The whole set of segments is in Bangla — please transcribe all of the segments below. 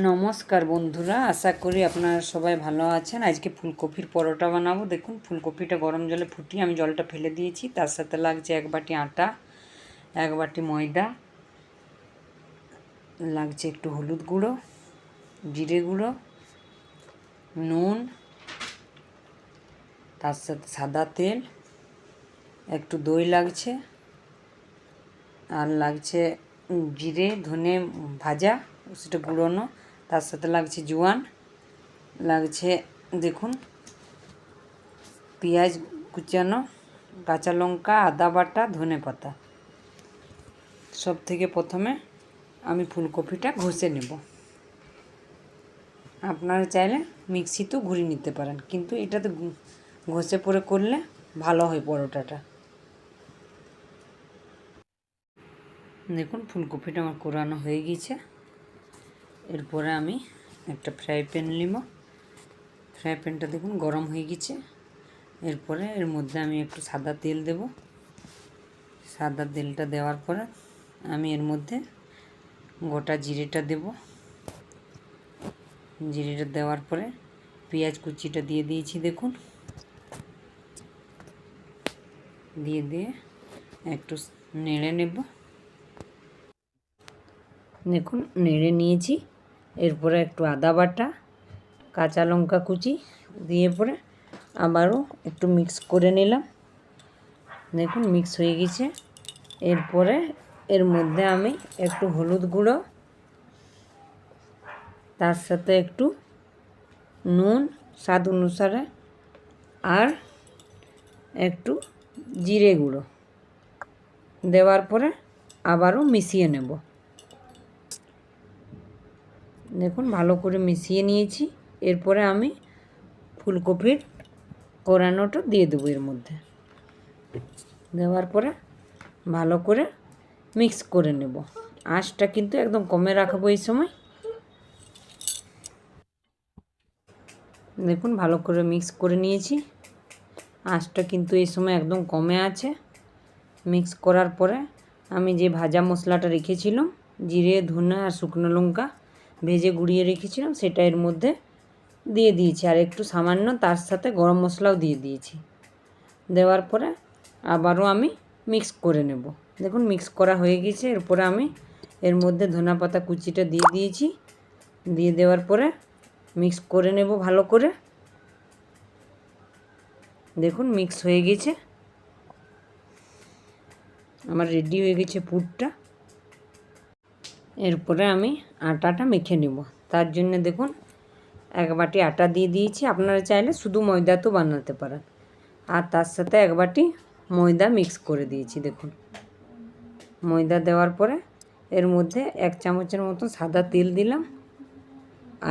নমস্কার বন্ধুরা, আশা করি আপনারা সবাই ভালো আছেন। আজকে ফুলকপির পরোটা বানাবো। দেখুন, ফুলকপিটা গরম জলে ফুটিয়ে আমি জলটা ফেলে দিয়েছি। তার সাথে লাগছে 1 বাটি আটা, 1 বাটি ময়দা, লাগছে একটু হলুদ গুঁড়ো, জিরে গুঁড়ো, নুন, তার সাথে সাদা তেল, একটু দই লাগছে, আর লাগছে জিরে ধনে ভাজা সেটা গুঁড়োনো, তার সাথে লাগছে জোয়ান, লাগছে দেখুন পেঁয়াজ কুচানো, কাঁচা লঙ্কা, আদা বাটা, ধনে পাতা। সব থেকে প্রথমে আমি ফুলকপিটা ঘষে নেব। আপনারা চাইলে মিক্সিতেও ঘুরিয়ে নিতে পারেন, কিন্তু এটাতে ঘষে পরে করলে ভালো হয় পরোটাটা। দেখুন ফুলকপিটা আমার কোরানো হয়ে গেছে। এরপরে আমি একটা ফ্রাই প্যান নিব। ফ্রাই প্যানটা দেখুন গরম হয়ে গেছে। এরপরে এর মধ্যে আমি একটু সাদা তেল দেব। সাদা তেলটা দেওয়ার পরে আমি এর মধ্যে গোটা জিরেটা দেব। জিরেটা দেওয়ার পরে পেঁয়াজ কুচিটা দিয়ে দিয়েছি দেখুন। দিয়ে একটু নেড়ে নেব। দেখুন নেড়ে নিয়েছি। এরপরে একটু আদা বাটা, কাঁচা লঙ্কা কুচি দিয়ে পরে আবারও একটু মিক্স করে নিলাম। দেখুন মিক্স হয়ে গেছে। এরপরে এর মধ্যে আমি একটু হলুদ গুঁড়ো, তার সাথে একটু নুন স্বাদ অনুসারে, আর একটু জিরে গুঁড়ো দেওয়ার পরে আবারও মিশিয়ে নেব। দেখুন ভালো করে মিশিয়ে নিয়েছি। এরপরে আমি ফুলকপির কোরানোটা দিয়ে দেবো এর মধ্যে। দেওয়ার পরে ভালো করে মিক্স করে নেব। আঁচটা কিন্তু একদম কমে রাখবো এই সময়। দেখুন ভালো করে মিক্স করে নিয়েছি। আঁচটা কিন্তু এই সময় একদম কমে আছে। মিক্স করার পরে আমি যে ভাজা মশলাটা রেখেছিলাম, জিরে ধনে আর শুকনো লঙ্কা ভেজে গুঁড়িয়ে রেখেছিলাম, সেটা এর মধ্যে দিয়ে দিয়েছি। আর একটু সামান্য তার সাথে গরম মশলাও দিয়ে দিয়েছি। দেওয়ার পরে আবারও আমি মিক্স করে নেব। দেখুন মিক্স করা হয়ে গেছে। এরপরে আমি এর মধ্যে ধনে পাতা কুচিটা দিয়ে দিয়েছি। দিয়ে দেওয়ার পরে মিক্স করে নেব ভালো করে। দেখুন মিক্স হয়ে গেছে। আমার রেডি হয়ে গেছে পুরটা। এরপরে আমি আটাটা মেখে নেব। তার জন্য দেখুন 1 বাটি আটা দিয়ে দিয়েছি। আপনারা চাইলে শুধু ময়দাতেও বানাতে পারেন। আর তার সাথে 1 বাটি ময়দা মিক্স করে দিয়েছি। দেখুন ময়দা দেওয়ার পরে এর মধ্যে 1 চামচের মতো সাদা তেল দিলাম,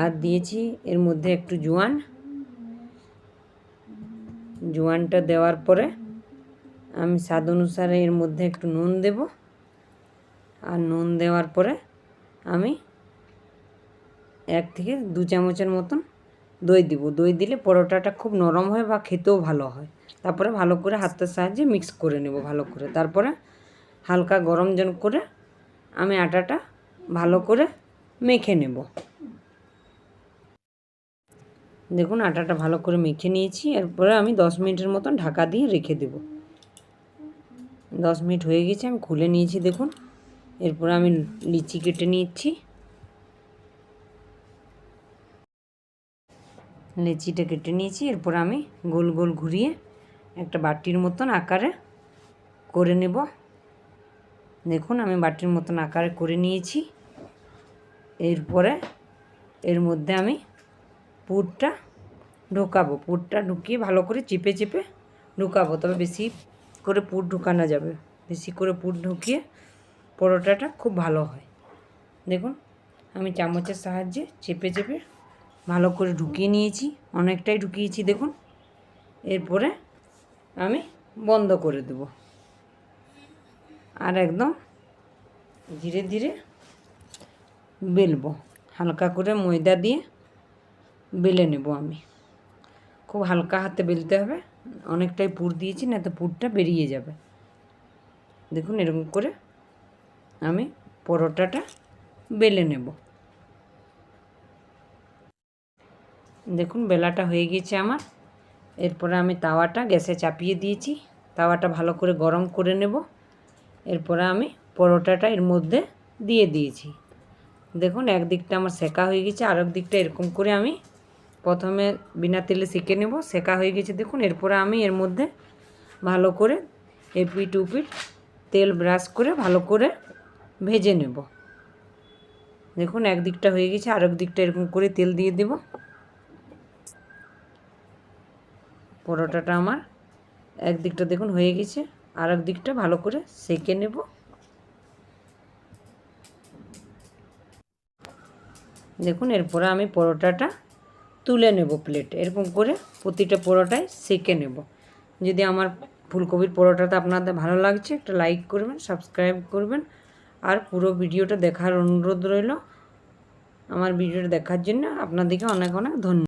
আর দিয়েছি এর মধ্যে একটু জোয়ানটা দেওয়ার পরে আমি স্বাদ অনুসারে এর মধ্যে একটু নুন দেব। আর নুন দেওয়ার পরে আমি 1 থেকে 2 চামচের মতন দই দিব। দই দিলে পরোটাটা খুব নরম হয় বা খেতেও ভালো হয়। তারপরে ভালো করে হাতের সাহায্যে মিক্স করে নেব ভালো করে। তারপরে হালকা গরম জল করে আমি আটাটা ভালো করে মেখে নেব। দেখুন আটাটা ভালো করে মেখে নিয়েছি। এরপরে আমি 10 মিনিটের মতন ঢাকা দিয়ে রেখে দেব। 10 মিনিট হয়ে গেছে, আমি খুলে নিয়েছি দেখুন। এরপরে আমি লিচি কেটে নিচ্ছি। লিচিটা কেটে নিয়েছি। এরপর আমি গোল গোল ঘুরিয়ে একটা বাটির মতন আকারে করে নেব। দেখুন আমি বাটির মতন আকারে করে নিয়েছি। এরপরে এর মধ্যে আমি পুরটা ঢোকাবো। পুরটা ঢুকিয়ে ভালো করে চেপে চেপে ঢুকাবো। তবে বেশি করে পুর ঢুকানো যাবে। বেশি করে পুর ঢুকিয়ে পরোটাটা খুব ভালো হয়। দেখুন আমি চামচের সাহায্যে চেপে চেপে ভালো করে ঢুকিয়ে নিয়েছি। অনেকটাই ঢুকিয়েছি দেখুন। এরপরে আমি বন্ধ করে দেব। আর একদম ধীরে ধীরে বেলবো। হালকা করে ময়দা দিয়ে বেলে নেব আমি। খুব হালকা হাতে বেলতে হবে। অনেকটাই পুর দিয়েছি, না তো পুরটা বেরিয়ে যাবে। দেখুন এরকম করে আমি পরোটাটা বেলে নেব। দেখুন বেলাটা হয়ে গেছে আমার। এরপরে আমি তাওয়াটা গ্যাসে চাপিয়ে দিয়েছি, তাওয়াটা ভালো করে গরম করে নেব। এরপরে আমি পরোটাটা এর মধ্যে দিয়ে দিয়েছি। দেখুন একদিকটা আমার সেকা হয়ে গেছে, আর এক দিকটা এরকম করে আমি প্রথমে বিনা তেলে সেঁকে নেব। সেকা হয়ে গেছে দেখুন। এরপরে আমি এর মধ্যে ভালো করে এপিট উপিট তেল ব্রাশ করে ভালো করে ভেজে নেব। দেখুন একদিকটা হয়ে গেছে, আর এক দিকটা এরকম করে তেল দিয়ে দেব। পরোটাটা আমার একদিকটা দেখুন হয়ে গেছে, আর এক দিকটা ভালো করে সেঁকে নেব। দেখুন এরপরে আমি পরোটাটা তুলে নেব প্লেটে। এরকম করে প্রতিটা পরোটায় সেঁকে নেব। যদি আমার ফুলকপির পরোটাটা আপনাদের ভালো লাগছে, একটা লাইক করবেন, সাবস্ক্রাইব করবেন, আর পুরো ভিডিওটা দেখার অনুরোধ রইল। আমার ভিডিওটা দেখার জন্য আপনাদেরকে অনেক অনেক ধন্যবাদ।